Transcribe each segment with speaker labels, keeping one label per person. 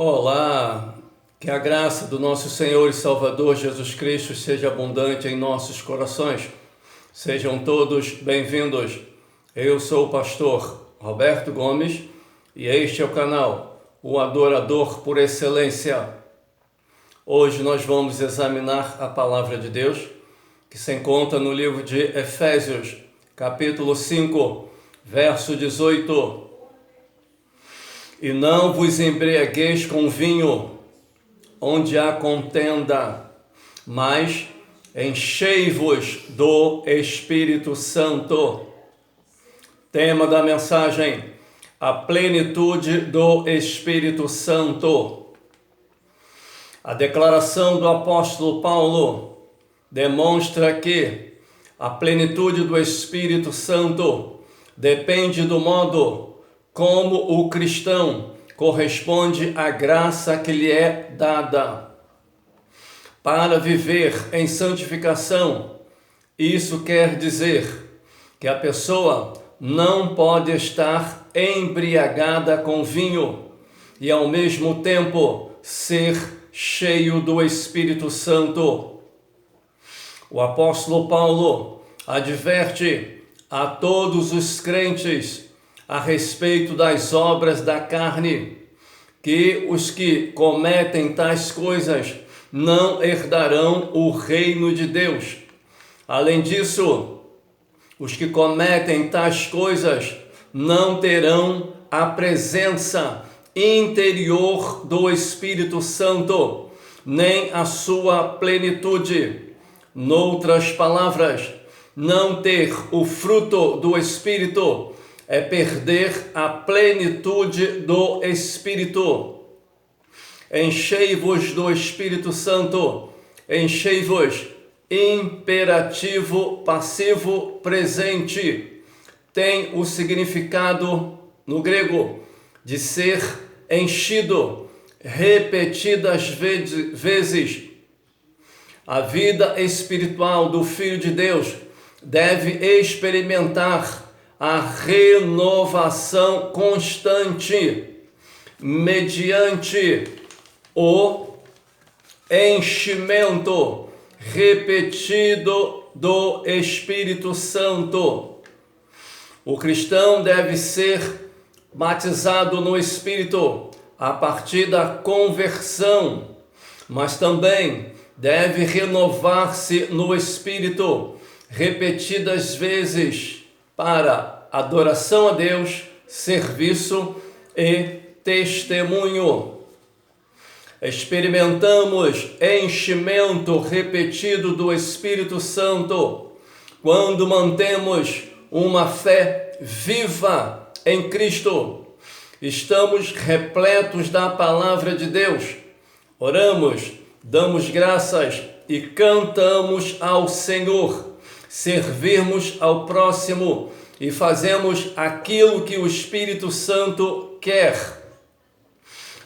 Speaker 1: Olá, que a graça do nosso Senhor e Salvador Jesus Cristo seja abundante em nossos corações. Sejam todos bem-vindos. Eu sou o pastor Roberto Gomes e este é o canal O Adorador por Excelência. Hoje nós vamos examinar a palavra de Deus que se encontra no livro de Efésios, capítulo 5, verso 18. E não vos embriagueis com vinho, onde há contenda, mas enchei-vos do Espírito Santo. Tema da mensagem: a plenitude do Espírito Santo. A declaração do apóstolo Paulo demonstra que a plenitude do Espírito Santo depende do modo como o cristão corresponde à graça que lhe é dada. Para viver em santificação, isso quer dizer que a pessoa não pode estar embriagada com vinho e ao mesmo tempo ser cheio do Espírito Santo. O apóstolo Paulo adverte a todos os crentes a respeito das obras da carne, que os que cometem tais coisas não herdarão o reino de Deus. Além disso, os que cometem tais coisas não terão a presença interior do Espírito Santo, nem a sua plenitude. Noutras palavras, não ter o fruto do Espírito é perder a plenitude do Espírito. Enchei-vos do Espírito Santo. Enchei-vos, imperativo passivo presente. Tem o significado no grego de ser enchido repetidas vezes. A vida espiritual do Filho de Deus deve experimentar a renovação constante mediante o enchimento repetido do Espírito Santo. O cristão deve ser batizado no Espírito a partir da conversão, mas também deve renovar-se no Espírito repetidas vezes para adoração a Deus, serviço e testemunho. Experimentamos enchimento repetido do Espírito Santo quando mantemos uma fé viva em Cristo. Estamos repletos da palavra de Deus. Oramos, damos graças e cantamos ao Senhor. Servirmos ao próximo e fazemos aquilo que o Espírito Santo quer.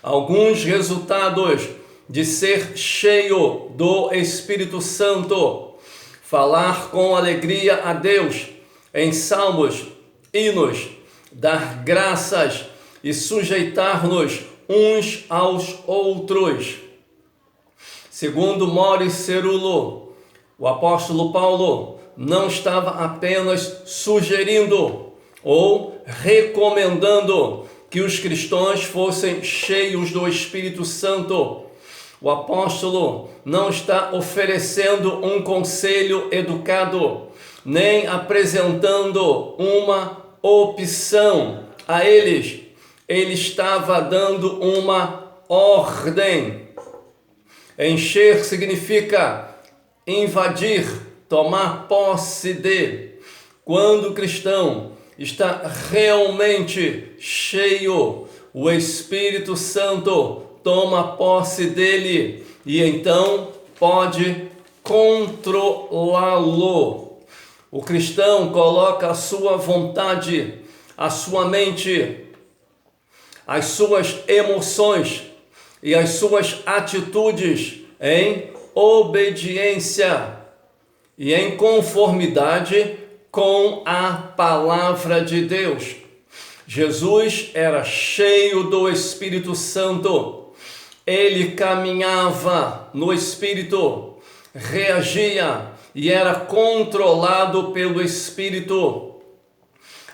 Speaker 1: Alguns resultados de ser cheio do Espírito Santo: falar com alegria a Deus em salmos, hinos, dar graças e sujeitar-nos uns aos outros. Segundo Maurice Cerullo, o apóstolo Paulo não estava apenas sugerindo ou recomendando que os cristãos fossem cheios do Espírito Santo. O apóstolo não está oferecendo um conselho educado, nem apresentando uma opção a eles. Ele estava dando uma ordem. Encher significa invadir, tomar posse de. Quando o cristão está realmente cheio, o Espírito Santo toma posse dele e então pode controlá-lo. O cristão coloca a sua vontade, a sua mente, as suas emoções e as suas atitudes em obediência e em conformidade com a palavra de Deus. Jesus era cheio do Espírito Santo ele caminhava no Espírito, reagia e era controlado pelo Espírito.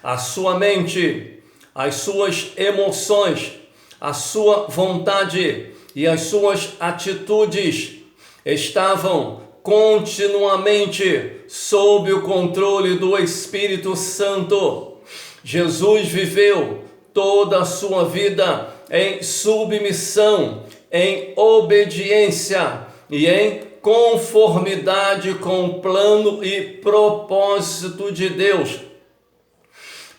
Speaker 1: A sua mente, as suas emoções, a sua vontade e as suas atitudes estavam continuamente sob o controle do Espírito Santo. Jesus viveu toda a sua vida em submissão, em obediência e em conformidade com o plano e propósito de Deus.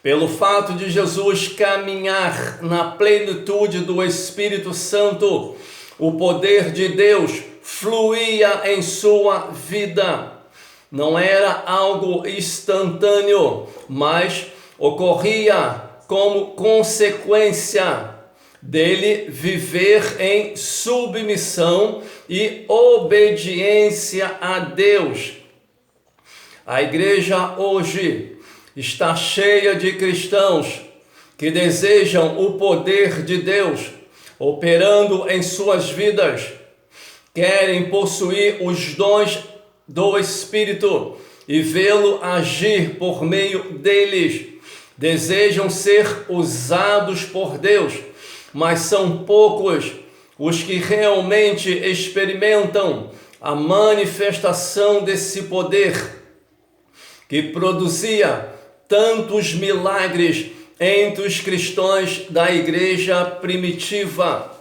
Speaker 1: Pelo fato de Jesus caminhar na plenitude do Espírito Santo, o poder de Deus fluía em sua vida. Não era algo instantâneo, mas ocorria como consequência dele viver em submissão e obediência a Deus. A igreja hoje está cheia de cristãos que desejam o poder de Deus operando em suas vidas, querem possuir os dons do Espírito e vê-lo agir por meio deles, desejam ser usados por Deus, mas são poucos os que realmente experimentam a manifestação desse poder que produzia tantos milagres entre os cristãos da igreja primitiva.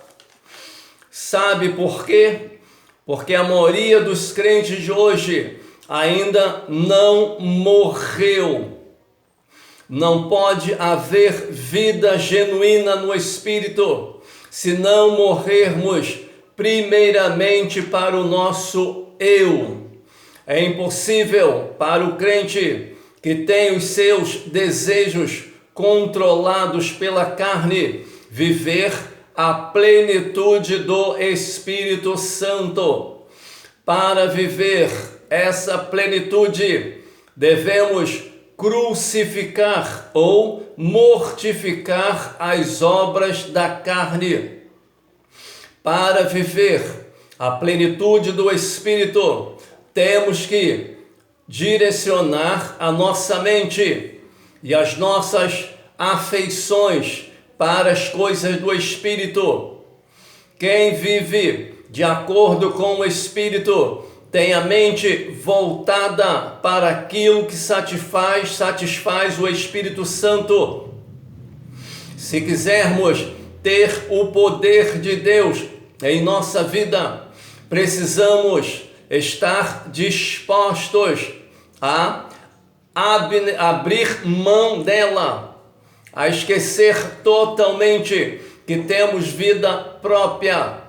Speaker 1: Sabe por quê? Porque a maioria dos crentes de hoje ainda não morreu. Não pode haver vida genuína no Espírito se não morrermos primeiramente para o nosso eu. É impossível para o crente que tem os seus desejos controlados pela carne viver a plenitude do Espírito Santo. Para viver essa plenitude, devemos crucificar ou mortificar as obras da carne. Para viver a plenitude do Espírito, temos que direcionar a nossa mente e as nossas afeições para as coisas do Espírito. Quem vive de acordo com o Espírito tem a mente voltada para aquilo que satisfaz o Espírito Santo. Se quisermos ter o poder de Deus em nossa vida, precisamos estar dispostos a abrir mão dela, a esquecer totalmente que temos vida própria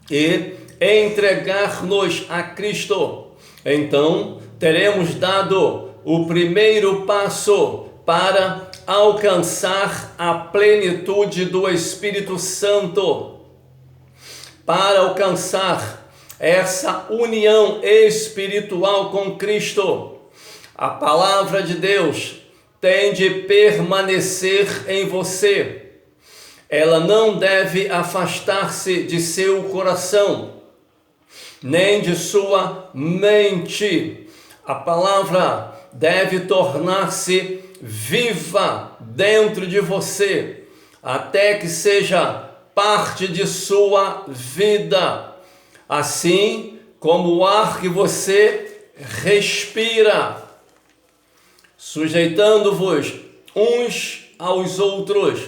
Speaker 1: e entregar-nos a Cristo. Então, teremos dado o primeiro passo para alcançar a plenitude do Espírito Santo. Para alcançar essa união espiritual com Cristo, a palavra de Deus tem de permanecer em você. Ela não deve afastar-se de seu coração, nem de sua mente. A palavra deve tornar-se viva dentro de você, até que seja parte de sua vida, assim como o ar que você respira, sujeitando-vos uns aos outros.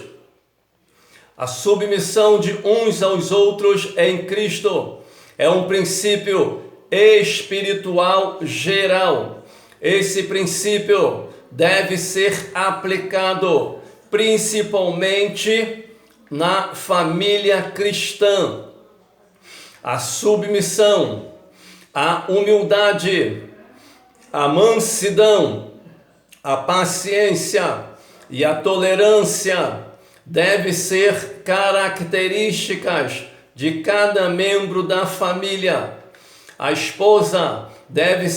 Speaker 1: A submissão de uns aos outros em Cristo é um princípio espiritual geral. Esse princípio deve ser aplicado principalmente na família cristã. A submissão, a humildade, a mansidão, a paciência e a tolerância devem ser características de cada membro da família. A esposa deve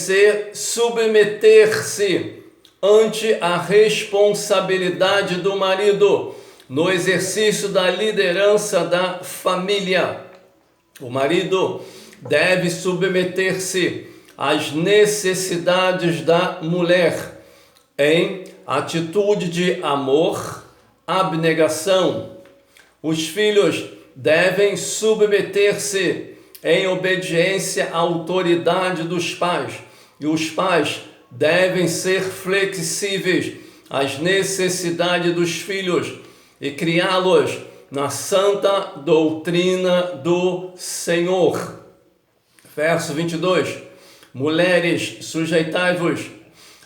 Speaker 1: submeter-se ante a responsabilidade do marido no exercício da liderança da família. O marido deve submeter-se às necessidades da mulher em atitude de amor, abnegação. Os filhos devem submeter-se em obediência à autoridade dos pais, e os pais devem ser flexíveis às necessidades dos filhos e criá-los na santa doutrina do Senhor. Verso 22. Mulheres, sujeitai-vos.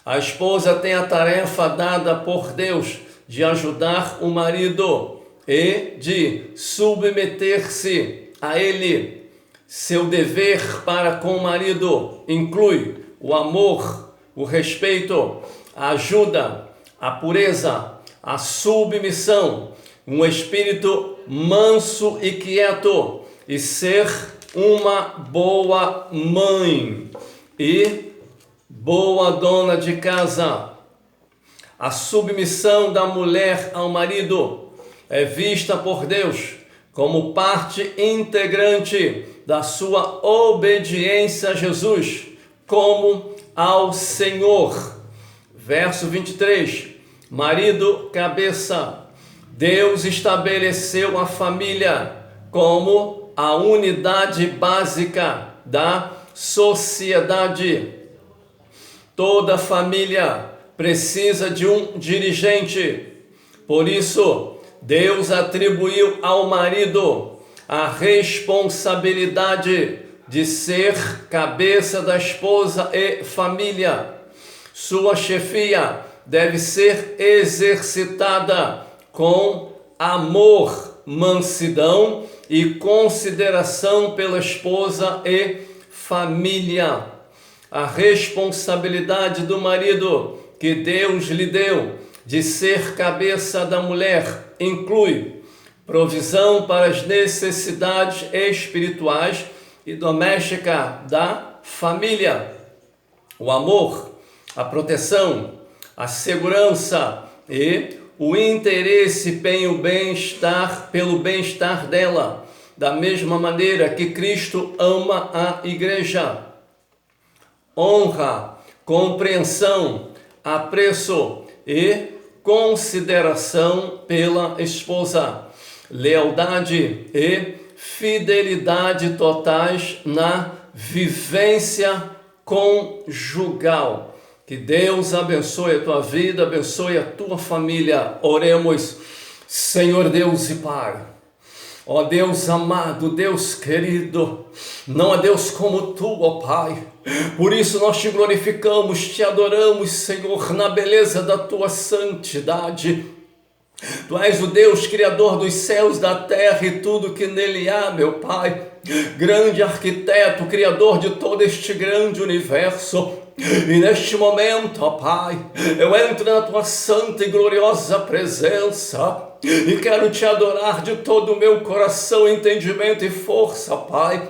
Speaker 1: A esposa tem a tarefa dada por Deus de ajudar o marido e de submeter-se a ele. Seu dever para com o marido inclui o amor, o respeito, a ajuda, a pureza, a submissão, um espírito manso e quieto e ser uma boa mãe e boa dona de casa. A submissão da mulher ao marido é vista por Deus como parte integrante da sua obediência a Jesus, como ao Senhor. Verso 23. Marido, cabeça. Deus estabeleceu a família como a unidade básica da sociedade. Toda família precisa de um dirigente. Por isso, Deus atribuiu ao marido a responsabilidade de ser cabeça da esposa e família. Sua chefia deve ser exercitada com amor, mansidão e consideração pela esposa e família. A responsabilidade do marido que Deus lhe deu de ser cabeça da mulher inclui provisão para as necessidades espirituais e domésticas da família, o amor, a proteção, a segurança e o interesse pelo bem-estar dela, da mesma maneira que Cristo ama a igreja. Honra, compreensão, apreço e consideração pela esposa, lealdade e fidelidade totais na vivência conjugal. Que Deus abençoe a tua vida, abençoe a tua família. Oremos. Senhor Deus e Pai, ó Deus amado, Deus querido, não há Deus como Tu, ó Pai. Por isso nós Te glorificamos, Te adoramos, Senhor, na beleza da Tua santidade. Tu és o Deus Criador dos céus, da terra e tudo que nele há, meu Pai. Grande arquiteto, Criador de todo este grande universo. E neste momento, ó Pai, eu entro na Tua santa e gloriosa presença e quero Te adorar de todo o meu coração, entendimento e força, Pai,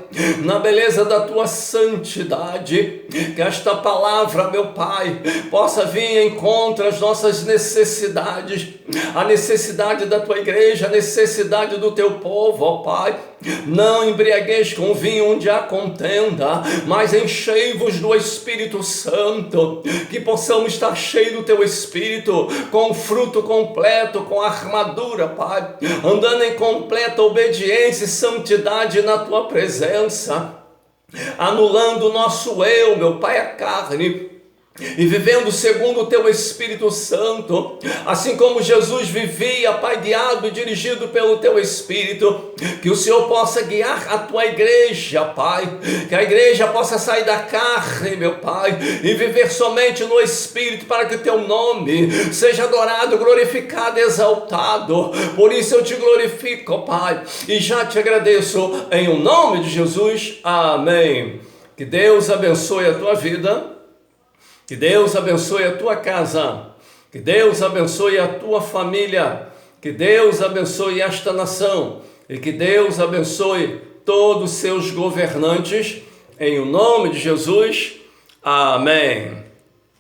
Speaker 1: na beleza da Tua santidade. Que esta palavra, meu Pai, possa vir em encontro às nossas necessidades, a necessidade da Tua igreja, a necessidade do Teu povo, ó Pai. Não embriagueis com vinho onde há contenda, mas enchei-vos do Espírito Santo, que possamos estar cheios do Teu Espírito, com fruto completo, com armadura, Pai, andando em completa obediência e santidade na Tua presença, anulando o nosso eu, meu Pai, a carne, e vivendo segundo o Teu Espírito Santo, assim como Jesus vivia, Pai, guiado e dirigido pelo Teu Espírito. Que o Senhor possa guiar a Tua igreja, Pai, que a igreja possa sair da carne, meu Pai, e viver somente no Espírito, para que o Teu nome seja adorado, glorificado, exaltado. Por isso eu Te glorifico, Pai, e já Te agradeço, em o nome de Jesus, amém. Que Deus abençoe a tua vida, que Deus abençoe a tua casa, que Deus abençoe a tua família, que Deus abençoe esta nação e que Deus abençoe todos os seus governantes, em o nome de Jesus, amém.